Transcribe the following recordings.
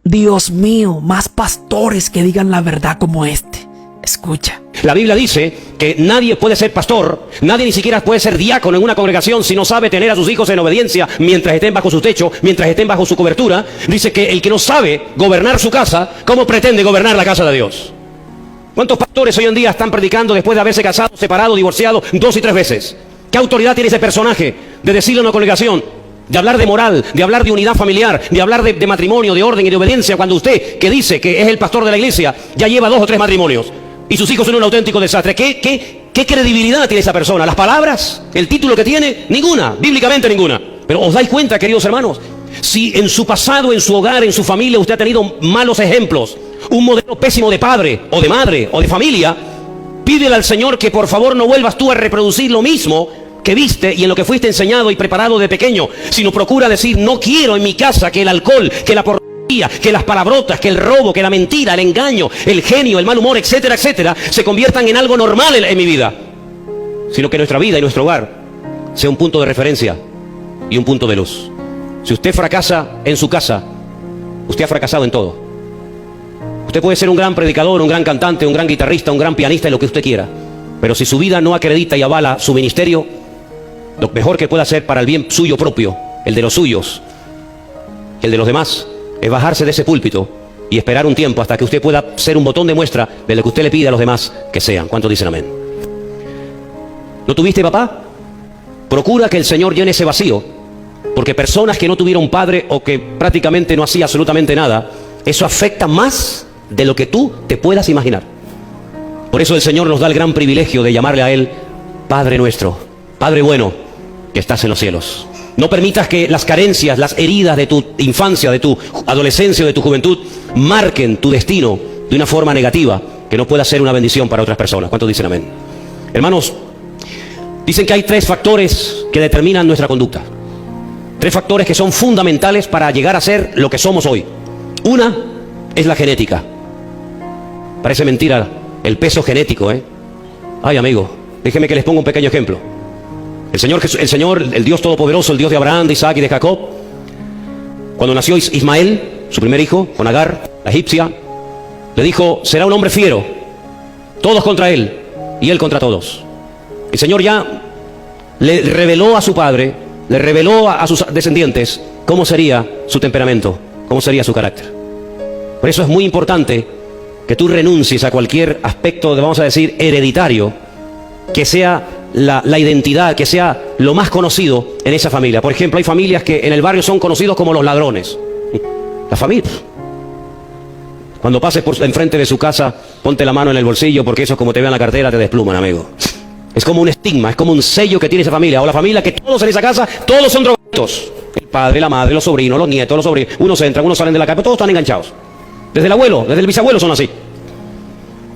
Dios mío, más pastores que digan la verdad como este. Escucha. La Biblia dice que nadie puede ser pastor, nadie ni siquiera puede ser diácono en una congregación si no sabe tener a sus hijos en obediencia mientras estén bajo su techo, mientras estén bajo su cobertura. Dice que el que no sabe gobernar su casa, ¿cómo pretende gobernar la casa de Dios? ¿Cuántos pastores hoy en día están predicando después de haberse casado, separado, divorciado 2 y 3 veces? ¿Qué autoridad tiene ese personaje de decirle a una congregación, de hablar de moral, de hablar de unidad familiar, de hablar de matrimonio, de orden y de obediencia, cuando usted, que dice que es el pastor de la iglesia, ya lleva 2 o 3 matrimonios y sus hijos son un auténtico desastre? ¿Qué credibilidad tiene esa persona? ¿Las palabras? ¿El título que tiene? Ninguna, bíblicamente ninguna. Pero ¿os dais cuenta, queridos hermanos? Si en su pasado, en su hogar, en su familia, usted ha tenido malos ejemplos, un modelo pésimo de padre, o de madre, o de familia, pídele al Señor que por favor no vuelvas tú a reproducir lo mismo que viste y en lo que fuiste enseñado y preparado de pequeño, sino procura decir, no quiero en mi casa que el alcohol, que la pornografía, que las palabrotas, que el robo, que la mentira, el engaño, el genio, el mal humor, etcétera, etcétera, se conviertan en algo normal en mi vida, sino que nuestra vida y nuestro hogar sea un punto de referencia y un punto de luz. Si usted fracasa en su casa, usted ha fracasado en todo. Usted puede ser un gran predicador, un gran cantante, un gran guitarrista, un gran pianista y lo que usted quiera, pero si su vida no acredita y avala su ministerio, lo mejor que puede hacer para el bien suyo propio, el de los suyos, el de los demás, es bajarse de ese púlpito y esperar un tiempo hasta que usted pueda ser un botón de muestra de lo que usted le pide a los demás que sean. ¿Cuántos dicen amén? ¿No tuviste papá? Procura que el Señor llene ese vacío, porque personas que no tuvieron padre o que prácticamente no hacía absolutamente nada, eso afecta más de lo que tú te puedas imaginar. Por eso el Señor nos da el gran privilegio de llamarle a Él Padre nuestro, Padre bueno, que estás en los cielos. No permitas que las carencias, las heridas de tu infancia, de tu adolescencia o de tu juventud marquen tu destino de una forma negativa que no pueda ser una bendición para otras personas. ¿Cuántos dicen amén? Hermanos, dicen que hay 3 factores que determinan nuestra conducta. 3 factores que son fundamentales para llegar a ser lo que somos hoy. Una es la genética. Parece mentira el peso genético, ¿eh? Ay, amigo, déjeme que les ponga un pequeño ejemplo. El Señor, el Dios Todopoderoso, el Dios de Abraham, de Isaac y de Jacob, cuando nació Ismael, su primer hijo, con Agar, la egipcia, le dijo, será un hombre fiero, todos contra él y él contra todos. El Señor ya le reveló a su padre, le reveló a sus descendientes cómo sería su temperamento, cómo sería su carácter. Por eso es muy importante que tú renuncies a cualquier aspecto, vamos a decir, hereditario, que sea la identidad, que sea lo más conocido en esa familia. Por ejemplo, hay familias que en el barrio son conocidos como los ladrones. La familia. Cuando pases por enfrente de su casa, ponte la mano en el bolsillo, porque eso es como te vean la cartera, te despluman, amigo. Es como un estigma, es como un sello que tiene esa familia. O la familia que todos en esa casa, todos son drogadictos. El padre, la madre, los sobrinos, los nietos, los sobrinos. Unos entran, unos salen de la casa, todos están enganchados. Desde el abuelo, desde el bisabuelo son así.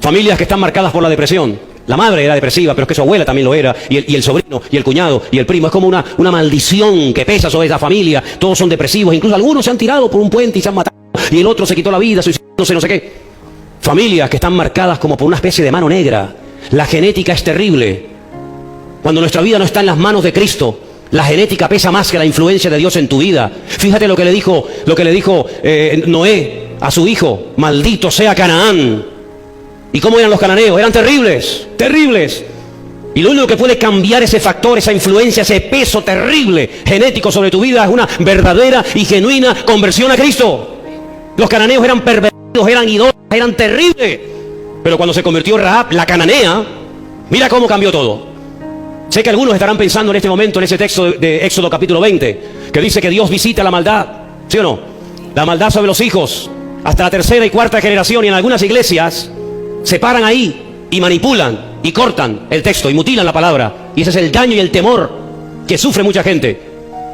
Familias que están marcadas por la depresión. La madre era depresiva, pero es que su abuela también lo era, y el sobrino, y el cuñado, y el primo. Es como una maldición que pesa sobre esa familia. Todos son depresivos, incluso algunos se han tirado por un puente y se han matado, y el otro se quitó la vida, suicidándose, no sé qué. Familias que están marcadas como por una especie de mano negra. La genética es terrible. Cuando nuestra vida no está en las manos de Cristo, la genética pesa más que la influencia de Dios en tu vida. Fíjate lo que le dijo Noé a su hijo, maldito sea Canaán. ¿Y cómo eran los cananeos? Eran terribles, terribles. Y lo único que puede cambiar ese factor, esa influencia, ese peso terrible genético sobre tu vida es una verdadera y genuina conversión a Cristo. Los cananeos eran pervertidos, eran idólatras, eran terribles. Pero cuando se convirtió Rahab, la cananea, mira cómo cambió todo. Sé que algunos estarán pensando en este momento en ese texto de Éxodo capítulo 20, que dice que Dios visita la maldad, ¿sí o no? La maldad sobre los hijos, hasta la 3ª y 4ª generación, y en algunas iglesias se paran ahí y manipulan y cortan el texto y mutilan la palabra. Y ese es el daño y el temor que sufre mucha gente.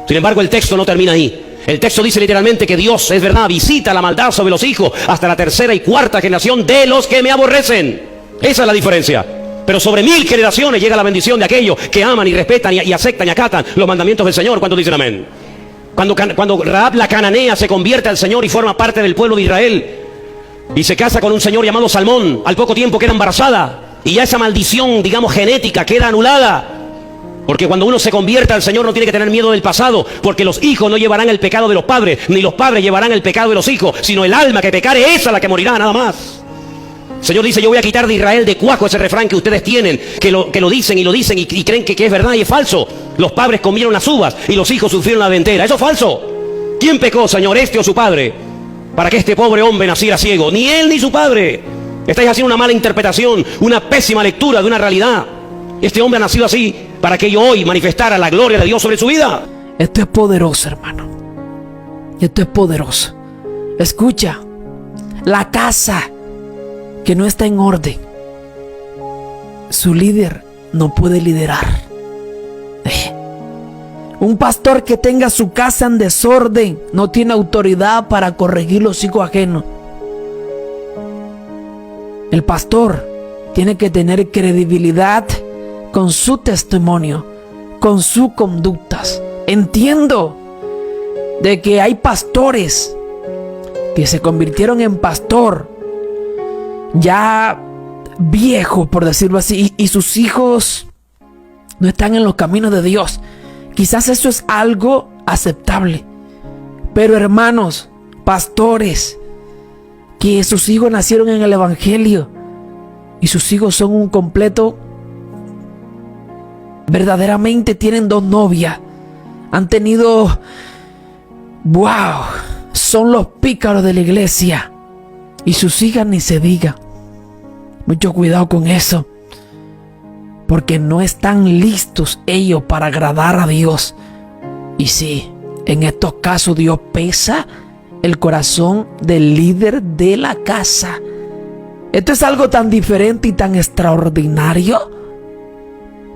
Sin embargo, el texto no termina ahí. El texto dice literalmente que Dios, es verdad, visita la maldad sobre los hijos hasta la 3ª y 4ª generación de los que me aborrecen. Esa es la diferencia. Pero sobre 1000 generaciones llega la bendición de aquellos que aman y respetan y aceptan y acatan los mandamientos del Señor. ¿Cuántos dicen amén? Cuando Rahab la cananea se convierte al Señor y forma parte del pueblo de Israel, y se casa con un señor llamado Salmón, al poco tiempo queda embarazada, y ya esa maldición, digamos, genética queda anulada. Porque cuando uno se convierta al Señor no tiene que tener miedo del pasado, porque los hijos no llevarán el pecado de los padres, ni los padres llevarán el pecado de los hijos, sino el alma que pecare, esa la que morirá, nada más. El Señor dice: yo voy a quitar de Israel de cuajo ese refrán que ustedes tienen, que lo dicen y creen que es verdad y es falso. Los padres comieron las uvas y los hijos sufrieron la dentera. Eso es falso. ¿Quién pecó, Señor, este o su padre, para que este pobre hombre naciera ciego? Ni él ni su padre. Estáis haciendo una mala interpretación, una pésima lectura de una realidad. Este hombre ha nacido así para que yo hoy manifestara la gloria de Dios sobre su vida. Esto es poderoso, hermano. Esto es poderoso. Escucha, la casa que no está en orden, su líder no puede liderar. Un pastor que tenga su casa en desorden no tiene autoridad para corregir los hijos ajenos. El pastor tiene que tener credibilidad con su testimonio, con sus conductas. Entiendo de que hay pastores que se convirtieron en pastor ya viejo, por decirlo así, y sus hijos no están en los caminos de Dios. Quizás eso es algo aceptable, pero hermanos, pastores que sus hijos nacieron en el evangelio y sus hijos son un completo, verdaderamente tienen 2 novias, han tenido, wow, son los pícaros de la iglesia, y sus hijas ni se diga. Mucho cuidado con eso, porque no están listos ellos para agradar a Dios. Y sí, en estos casos Dios pesa el corazón del líder de la casa. Esto es algo tan diferente y tan extraordinario,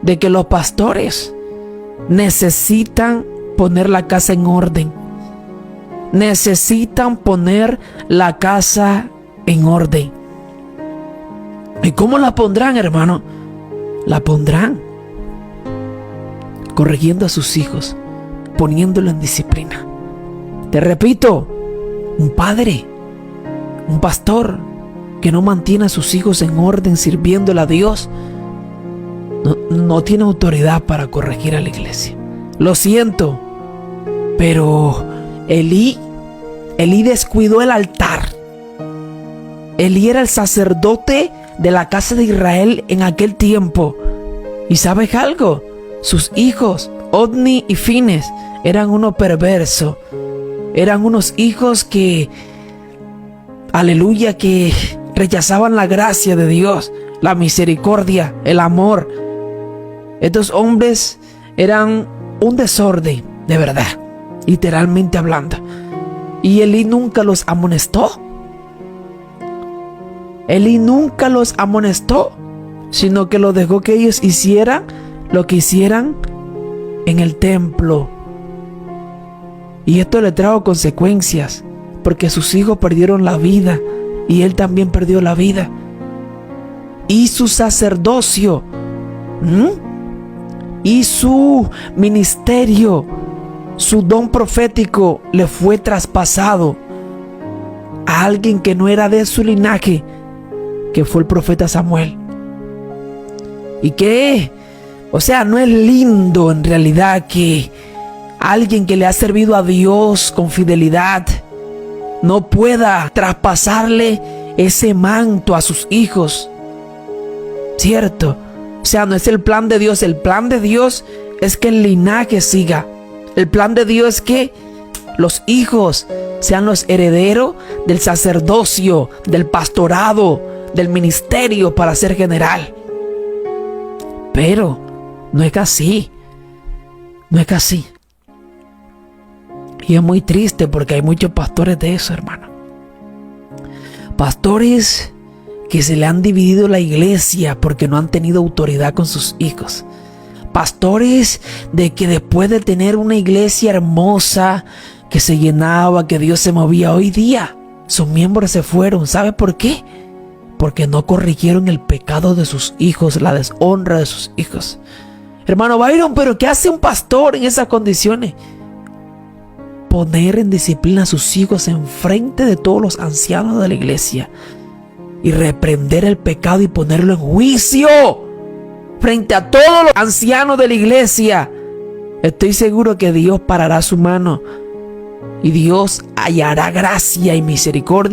de que los pastores necesitan poner la casa en orden. Necesitan poner la casa en orden. ¿Y cómo la pondrán, hermano? La pondrán corrigiendo a sus hijos, poniéndolo en disciplina. Te repito, un padre, un pastor que no mantiene a sus hijos en orden sirviéndole a Dios, no tiene autoridad para corregir a la iglesia. Lo siento, pero Elí descuidó el altar. Elí era el sacerdote de la casa de Israel en aquel tiempo. ¿Y sabes algo? Sus hijos, Otni y Fines, eran unos perversos. Eran unos hijos que, aleluya, que rechazaban la gracia de Dios, la misericordia, el amor. Estos hombres eran un desorden, de verdad, literalmente hablando. Y Elí nunca los amonestó. Elí nunca los amonestó, sino que los dejó que ellos hicieran lo que hicieran en el templo. Y esto le trajo consecuencias, porque sus hijos perdieron la vida y él también perdió la vida. Y su sacerdocio, y su ministerio, su don profético le fue traspasado a alguien que no era de su linaje, que fue el profeta Samuel. Y que, o sea, no es lindo en realidad que alguien que le ha servido a Dios con fidelidad no pueda traspasarle ese manto a sus hijos, ¿cierto? O sea, no es el plan de Dios. El plan de Dios es que el linaje siga. El plan de Dios es que los hijos sean los herederos del sacerdocio, del pastorado, del ministerio para ser general. Pero no es así. No es así. Y es muy triste porque hay muchos pastores de eso, hermano. Pastores que se le han dividido la iglesia porque no han tenido autoridad con sus hijos. Pastores de que después de tener una iglesia hermosa, que se llenaba, que Dios se movía, hoy día sus miembros se fueron. ¿Sabe por qué? Porque no corrigieron el pecado de sus hijos, la deshonra de sus hijos. Hermano Byron, ¿pero qué hace un pastor en esas condiciones? Poner en disciplina a sus hijos en frente de todos los ancianos de la iglesia y reprender el pecado y ponerlo en juicio. frente a todos los ancianos de la iglesia, estoy seguro que Dios parará su mano y Dios hallará gracia y misericordia